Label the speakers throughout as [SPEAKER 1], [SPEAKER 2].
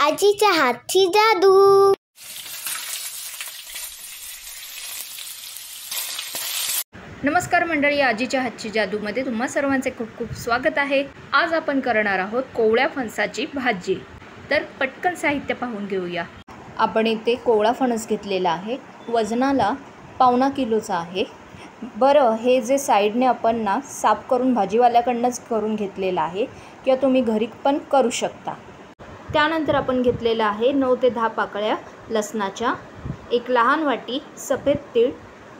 [SPEAKER 1] आजीच्या हातची जादू।
[SPEAKER 2] नमस्कार मंडळी, आजीच्या हातची जादूमध्ये तुम्हा सर्वांचे खूप खूप स्वागत आहे। आज आपण करणार आहोत कोवळ्या फणसाची भाजी। तर पटकन साहित्य पाहून घेऊया। आपण इथे कोवळा फणस घेतलेला आहे, वजनाला 1.25 किलोचा आहे। बरं, हे जे साईडने आपण ना साफ करून भाजीवाल्याकडनंच करून घेतलेलं आहे किंवा तुम्ही घरी पण करू शकता। त्यानंतर आपण घेतलेला आहे 9 ते 10 पाकळ्या लसणाच्या, एक लहान वाटी सफेद तीळ,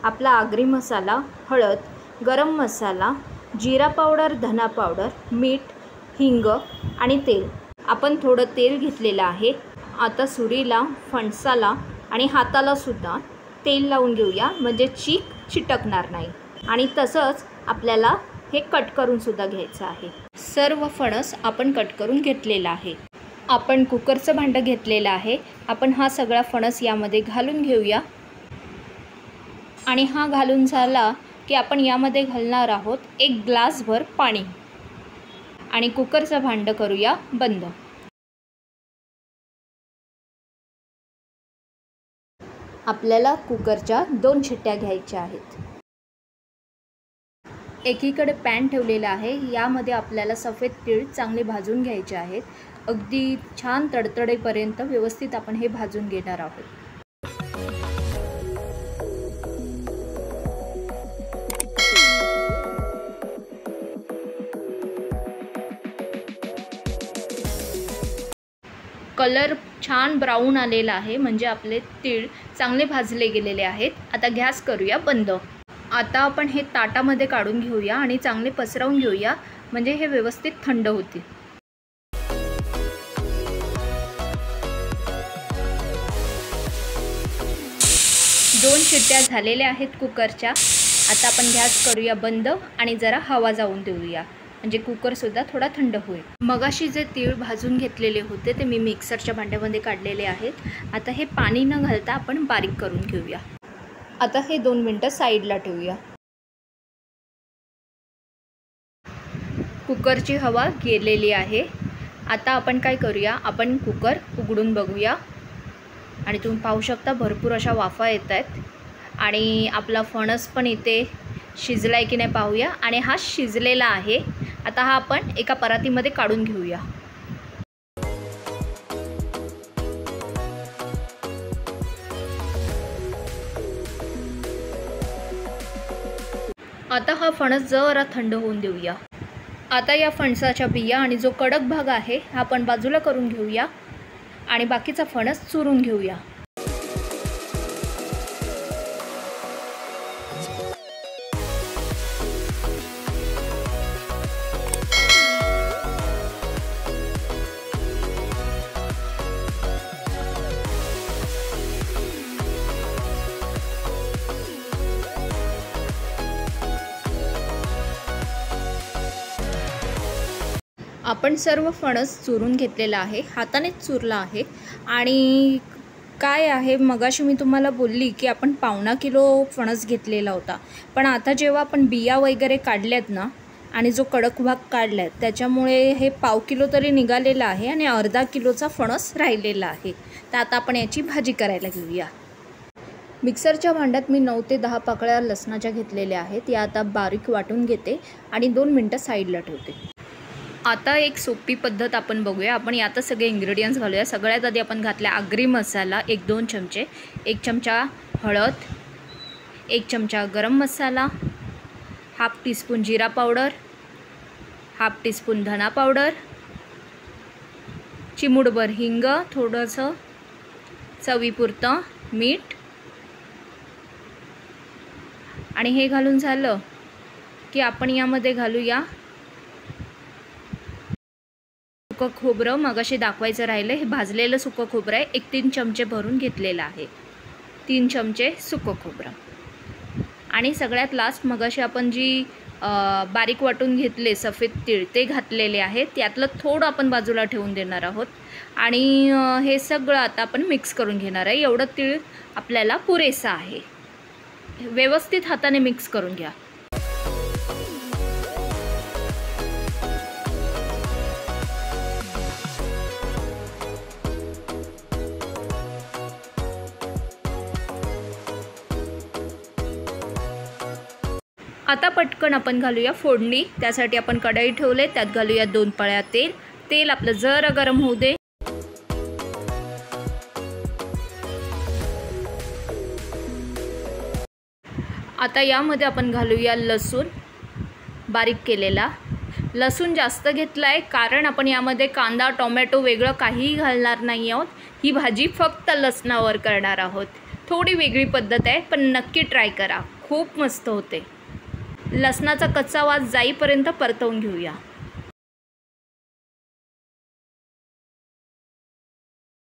[SPEAKER 2] आपला आगरी मसाला, हळद, गरम मसाला, जिरा पावडर, धना पावडर, मीठ, हिंग आणि तेल। आपण थोडं तेल घेतलेलं आहे। आता सुरीला, फणसाला आणि हाताला सुद्धा तेल लावून घेऊया, म्हणजे चिटकणार नाही। आणि तसंच आपल्याला हे कट करून सुद्धा घ्यायचं आहे। सर्व फणस आपण कट करून घेतलेला आहे। आपण कुकरचं भांडं घेतलेलं आहे। आपण हा सगळा फणस यामध्ये घालून घेऊया आणि हा घालून झाला की आपण यामध्ये घालणार आहोत 1 ग्लासभर पाणी आणि कुकरचं भांडं करूया बंद। आपल्याला कुकरच्या 2 शिट्ट्या घ्यायच्या आहेत। एकीकडे पॅन ठेवलेला आहे, यामध्ये आपल्याला सफेद तीळ चांगले भाजून घ्यायचे आहेत। अगदी छान तडतडेपर्यंत व्यवस्थित आपण हे भाजून घेणार आहोत। कलर छान ब्राऊन आलेला आहे, म्हणजे आपले तीळ चांगले भाजले गेलेले आहेत। आता गॅस करूया बंद। आता आपण हे ताटामध्ये काढून घेऊया आणि चांगले पसरवून घेऊया, म्हणजे हे व्यवस्थित थंड होतील। 2 शिट्ट्या झालेल्या आहेत कुकरच्या। आता आपण गॅस करूया बंद आणि जरा हवा जाऊन देऊया, म्हणजे कुकरसुद्धा थोडा थंड होईल। मगाशी जे तीळ भाजून घेतलेले होते ते मी मिक्सरच्या भांड्यामध्ये काढलेले आहेत। आता हे पाणी न घालता आपण बारीक करून घेऊया। आता हे 2 मिनटं साईडला ठेवूया। कुकरची हवा गेलेली आहे। आता आपण काय करूया, आपण कुकर उघडून बघूया आणि तुम्ही पाहू शकता भरपूर अशा वाफा येत आहेत आणि आपला फणस पण इथे शिजलाय की नाही पाहूया। आणि हा शिजलेला आहे। आता हा आपण एका परातीमध्ये काढून घेऊया। आता हा फणस जरा थंड होऊन देऊया। आता या फणसाच्या बिया आणि जो कडक भाग आहे हा आपण बाजूला करून घेऊया आणि बाकीचा फणस चुरून घेऊया। आपण सर्व फणस चुरून घेतलेला आहे, हातानेच चुरला आहे। आणि काय आहे, मगाशी मी तुम्हाला बोलली की आपण 1.25 किलो फणस घेतलेला होता, पण आता जेव्हा आपण बिया वगैरे काढल्यात ना आणि जो कडक भाग काढलाय त्याच्यामुळे हे 1/2 किलो तरी निघालेला आहे आणि अर्धा किलोचा फणस राहिलेला आहे। तर आता आपण याची भाजी करायला घेऊया। मिक्सरच्या भांड्यात मी 9 ते 10 पाकळ्या लसणाच्या घेतलेल्या आहेत, या आता बारीक वाटून घेते आणि 2 मिनटं साईडला ठेवते। आता एक सोपी पद्धत आपण बघूया। आपण यातच सगळे इन्ग्रेडियंट्स घालूया। सगळ्यात आधी आपण घातला आगरी मसाला 1-2 चमचे, 1 चमचा हळद, 1 चमचा गरम मसाला, हाफ टीस्पून जिरा पावडर, हाफ टीस्पून धना पावडर, चिमूटभर हिंग, थोडंसं चवीपुरतं मीठ। आणि हे घालून झालं की आपण यामध्ये घालूया सुकं खोबरं। मगाशी दाखवायचं राहिलं, हे भाजलेलं सुकं खोबरं आहे, 1-3 चमचे भरून घेतलेलं आहे। 3 चमचे सुकं खोबरं आणि सगळ्यात लास्ट मगाशी आपण जी बारीक वाटून घेतले सफेद तीळ ते घातलेले आहेत, त्यातलं थोडं आपण बाजूला ठेवून देणार आहोत। आणि हे सगळं आता आपण मिक्स करून घेणार आहे। एवढं तीळ आपल्याला पुरेसा आहे। व्यवस्थित हाताने मिक्स करून घ्या। आता पटकन आपण घालूया फोडणी. त्यासाठी आपण कढई ठेवले, त्यात घालूया 2 पळ्या तेल. तेल आपलं जरा गरम होऊ दे. आता यामध्ये आपण घालूया लसूण बारीक केलेला. लसूण जास्त घेतला आहे कारण आपण यामध्ये कांदा टोमॅटो वेगळं काहीही घालणार नाही आहोत. ही भाजी फक्त लसणावर करणार आहोत. थोडी वेगळी पद्धत आहे, पण नक्की ट्राय करा, खूप मस्त होते. लसणाचा कच्चा वास जाईपर्यंत परतवून घेऊया.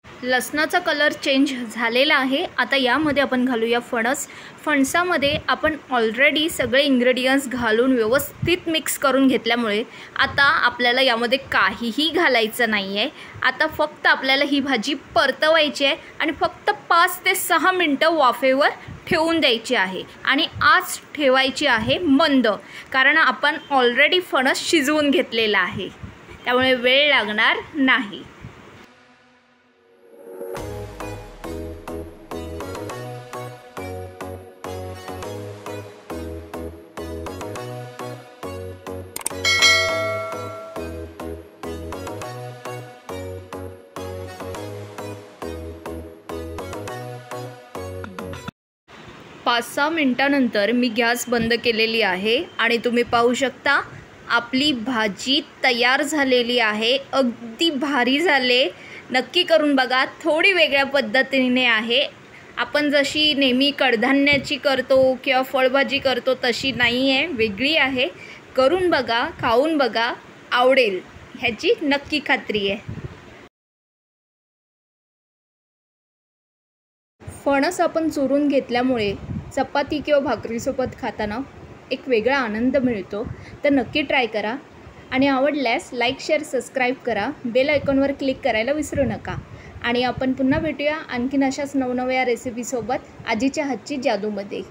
[SPEAKER 2] लसणाचा कलर चेंज झालेला आहे. आता यामध्ये आपण घालूया फणस. फणसामध्ये आपण ऑलरेडी सगळे इंग्रेडियंट्स घालून व्यवस्थित मिक्स करून घेतल्यामुळे आता आपल्याला यामध्ये काहीही घालायचं नाही आहे. आता फक्त आपल्याला ही भाजी परतवायची आहे आणि फक्त 5 ते 6 मिनटं वाफेवर ठेवून द्यायची आहे. आणि आच ठेवायची आहे मंद, कारण आपण ऑलरेडी फणस शिजवून घेतलेला आहे, त्यामुळे वेळ लागणार नाही. पाच 6 मिनटानंतर मी गॅस बंद केलेली आहे आणि तुम्ही पाहू शकता आपली भाजी तयार झालेली आहे. अगदी भारी झाले. नक्की करून बघा. थोडी वेगळ्या पद्धतीने आहे. आपण जशी नेहमी कडधान्याची करतो किंवा फळभाजी करतो तशी नाही आहे, वेगळी आहे. करून बघा, खाऊन बघा, आवडेल ह्याची नक्की खात्री आहे. फणस आपण चुरून घेतल्यामुळे चपाती किंवा भाकरीसोबत खाताना एक वेगळा आनंद मिळतो. तर नक्की ट्राय करा आणि आवडल्यास लाईक, शेअर, सबस्क्राईब करा. बेल आयकॉनवर क्लिक करायला विसरू नका. आणि आपण पुन्हा भेटूया आणखीन अशाच नवनव्या रेसिपीसोबत आजीच्या हातची जादूमध्ये.